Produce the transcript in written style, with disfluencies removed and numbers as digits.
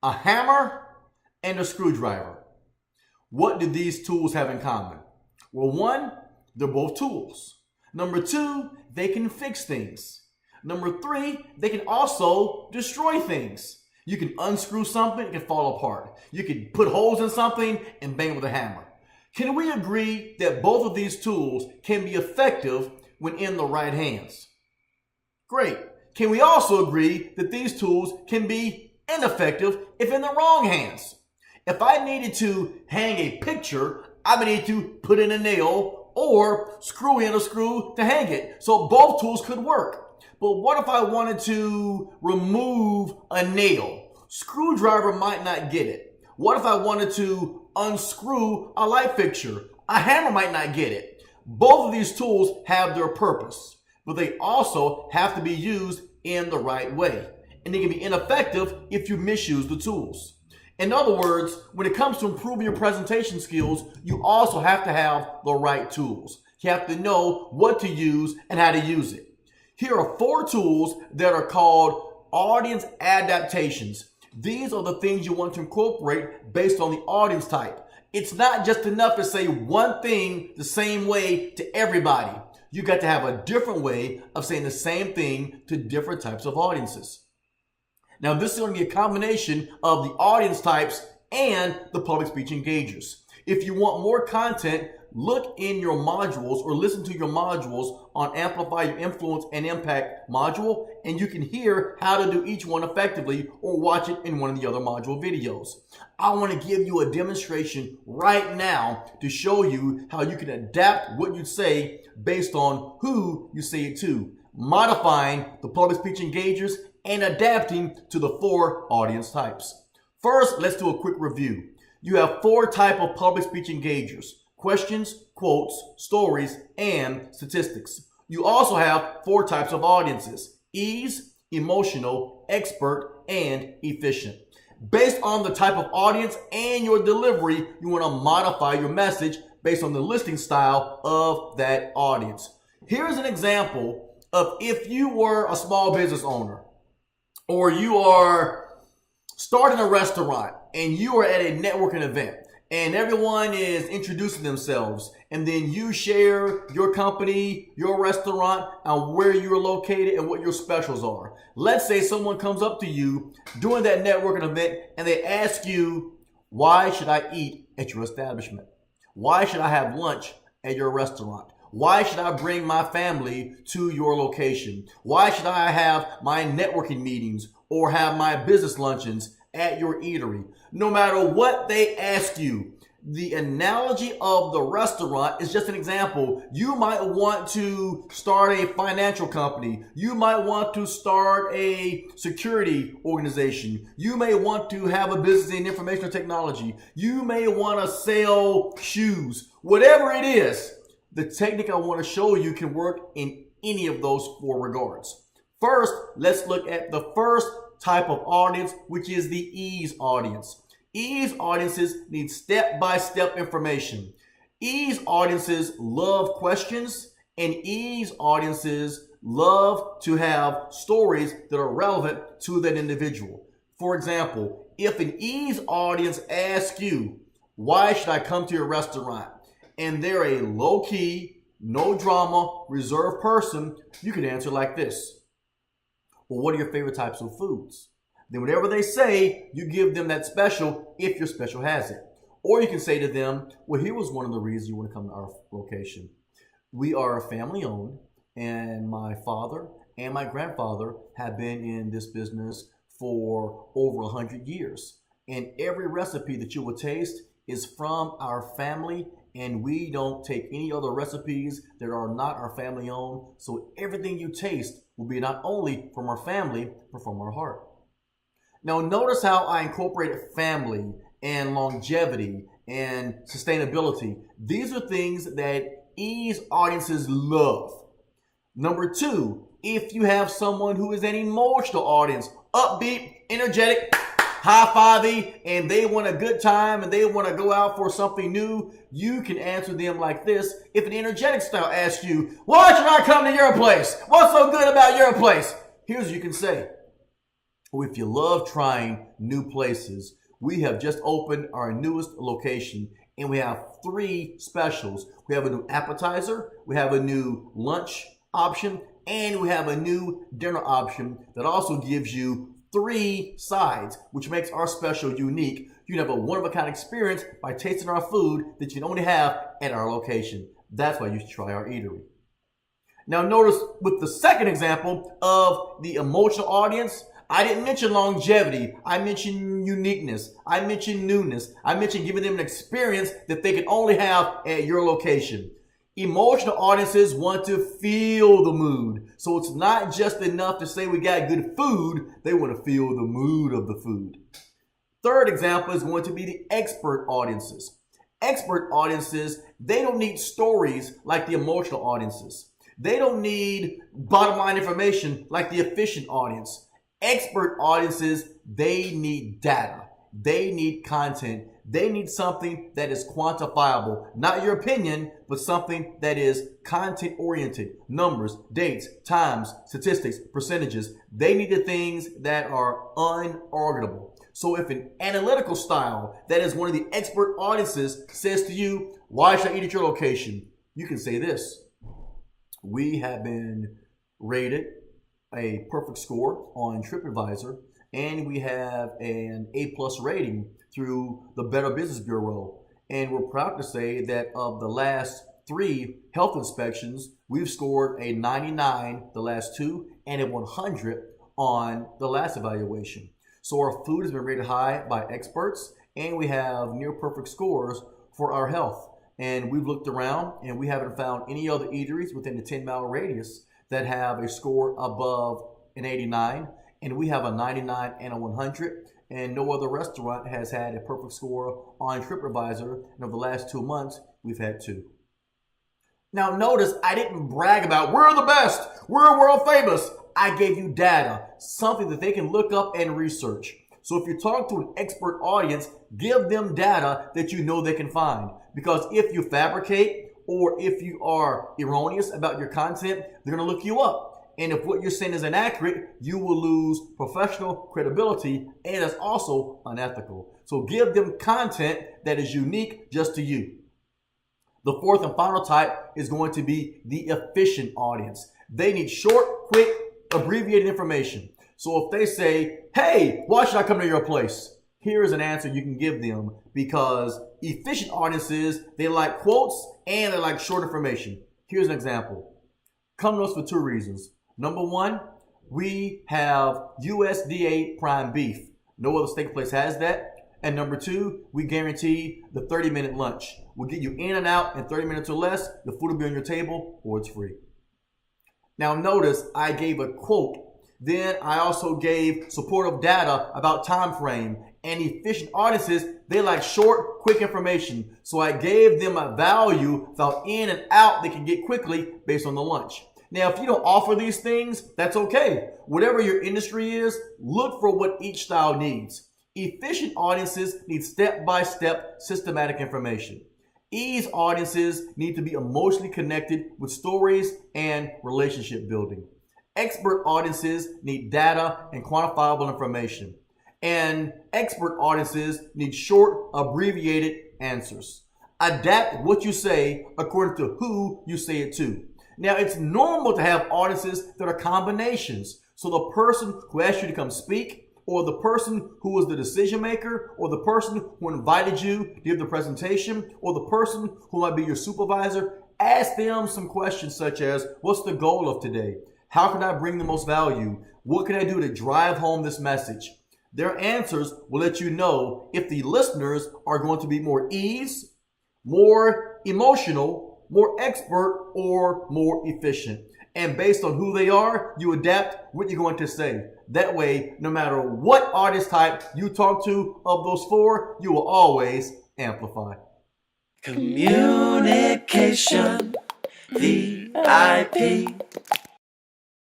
a hammer, and a screwdriver. What do these tools have in common? Well, one, they're both tools. Number two, they can fix things. Number three, they can also destroy things. You can unscrew something, it can fall apart. You can put holes in something and bang it with a hammer. Can we agree that both of these tools can be effective when in the right hands? Great. Can we also agree that these tools can be ineffective if in the wrong hands? If I needed to hang a picture, I would need to put in a nail or screw in a screw to hang it. So both tools could work. But what if I wanted to remove a nail? Screwdriver might not get it. What if I wanted to unscrew a light fixture? A hammer might not get it. Both of these tools have their purpose, but they also have to be used in the right way. And they can be ineffective if you misuse the tools. In other words, when it comes to improving your presentation skills, you also have to have the right tools. You have to know what to use and how to use it. Here are 4 tools that are called audience adaptations. These are the things you want to incorporate based on the audience type. It's not just enough to say one thing the same way to everybody. You got to have a different way of saying the same thing to different types of audiences. Now, this is going to be a combination of the audience types and the public speech engagers. If you want more content, look in your modules or listen to your modules on Amplify Your Influence and Impact module, and you can hear how to do each one effectively or watch it in one of the other module videos. I want to give you a demonstration right now to show you how you can adapt what you say based on who you say it to, modifying the public speech engagers and adapting to the 4 audience types. First, let's do a quick review. You have 4 types of public speech engagers: questions, quotes, stories, and statistics. You also have 4 types of audiences: ease, emotional, expert, and efficient. Based on the type of audience and your delivery, you want to modify your message based on the listening style of that audience. Here's an example of if you were a small business owner, or you are starting a restaurant and you are at a networking event and everyone is introducing themselves, and then you share your company, your restaurant, and where you're located and what your specials are. Let's say someone comes up to you during that networking event and they ask you, why should I eat at your establishment? Why should I have lunch at your restaurant? Why should I bring my family to your location? Why should I have my networking meetings or have my business luncheons at your eatery? No matter what they ask you, the analogy of the restaurant is just an example. You might want to start a financial company. You might want to start a security organization. You may want to have a business in information technology. You may want to sell shoes. Whatever it is, the technique I want to show you can work in any of those 4 regards. First, let's look at the first type of audience, which is the ease audience. Ease audiences need step-by-step information. Ease audiences love questions, and ease audiences love to have stories that are relevant to that individual. For example, if an ease audience asks you, why should I come to your restaurant? And they're a low-key, no drama, reserved person, you could answer like this. Well, what are your favorite types of foods? Then whatever they say, you give them that special if your special has it. Or you can say to them, well, here was one of the reasons you want to come to our location. We are family owned, and my father and my grandfather have been in this business for over 100 years. And every recipe that you will taste is from our family, and we don't take any other recipes that are not our family owned. So everything you taste will be not only from our family, but from our heart. Now notice how I incorporated family and longevity and sustainability. These are things that ease audiences love. Number 2, if you have someone who is an emotional audience, upbeat, energetic, high-fivey, and they want a good time and they want to go out for something new, you can answer them like this. If an energetic style asks you, why should I come to your place? What's so good about your place? Here's what you can say. or if you love trying new places, we have just opened our newest location and we have 3 specials. We have a new appetizer, we have a new lunch option, and we have a new dinner option that also gives you 3 sides, which makes our special unique. You can have a one-of-a-kind experience by tasting our food that you can only have at our location. That's why you should try our eatery. Now notice with the second example of the emotional audience, I didn't mention longevity. I mentioned uniqueness. I mentioned newness. I mentioned giving them an experience that they can only have at your location. Emotional audiences want to feel the mood. So it's not just enough to say we got good food. They want to feel the mood of the food. Third example is going to be the expert audiences. Expert audiences, they don't need stories like the emotional audiences. They don't need bottom line information like the efficient audience. Expert audiences, they need data. They need content. They need something that is quantifiable. Not your opinion, but something that is content oriented. Numbers, dates, times, statistics, percentages. They need the things that are unarguable. So if an analytical style that is one of the expert audiences says to you, why should I eat at your location? You can say this. We have been rated a perfect score on TripAdvisor, and we have an A+ rating through the Better Business Bureau. And we're proud to say that of the last 3 health inspections, we've scored a 99 the last 2 and a 100 on the last evaluation. So our food has been rated high by experts, and we have near perfect scores for our health. And we've looked around and we haven't found any other eateries within the 10-mile radius that have a score above an 89, and we have a 99 and a 100, and no other restaurant has had a perfect score on TripAdvisor, and over the last 2 months, we've had 2. Now notice I didn't brag about we're the best, we're world famous. I gave you data, something that they can look up and research. So if you talk to an expert audience, give them data that you know they can find. Because if you fabricate or if you are erroneous about your content, they're going to look you up. And if what you're saying is inaccurate, you will lose professional credibility, and it's also unethical. So give them content that is unique just to you. The fourth and final type is going to be the efficient audience. They need short, quick, abbreviated information. So if they say, hey, why should I come to your place? Here is an answer you can give them, because efficient audiences, they like quotes and they like short information. Here's an example. Come to us for 2 reasons. Number 1, we have USDA prime beef. No other steak place has that. And number 2, we guarantee the 30-minute lunch. We'll get you in and out in 30 minutes or less. The food will be on your table or it's free. Now notice I gave a quote. Then I also gave supportive data about time frame. And efficient audiences, they like short, quick information. So I gave them a value about in and out they can get quickly based on the lunch. Now, if you don't offer these things, that's okay. Whatever your industry is, look for what each style needs. Efficient audiences need step-by-step systematic information. Ease audiences need to be emotionally connected with stories and relationship building. Expert audiences need data and quantifiable information. And expert audiences need short, abbreviated answers. Adapt what you say according to who you say it to. Now, it's normal to have audiences that are combinations. So the person who asked you to come speak, or the person who was the decision maker, or the person who invited you to give the presentation, or the person who might be your supervisor, ask them some questions such as, what's the goal of today? How can I bring the most value? What can I do to drive home this message? Their answers will let you know if the listeners are going to be more ease, more emotional, more expert, or more efficient. And based on who they are, you adapt what you're going to say. That way, no matter what audience type you talk to of those 4, you will always amplify. Communication, VIP.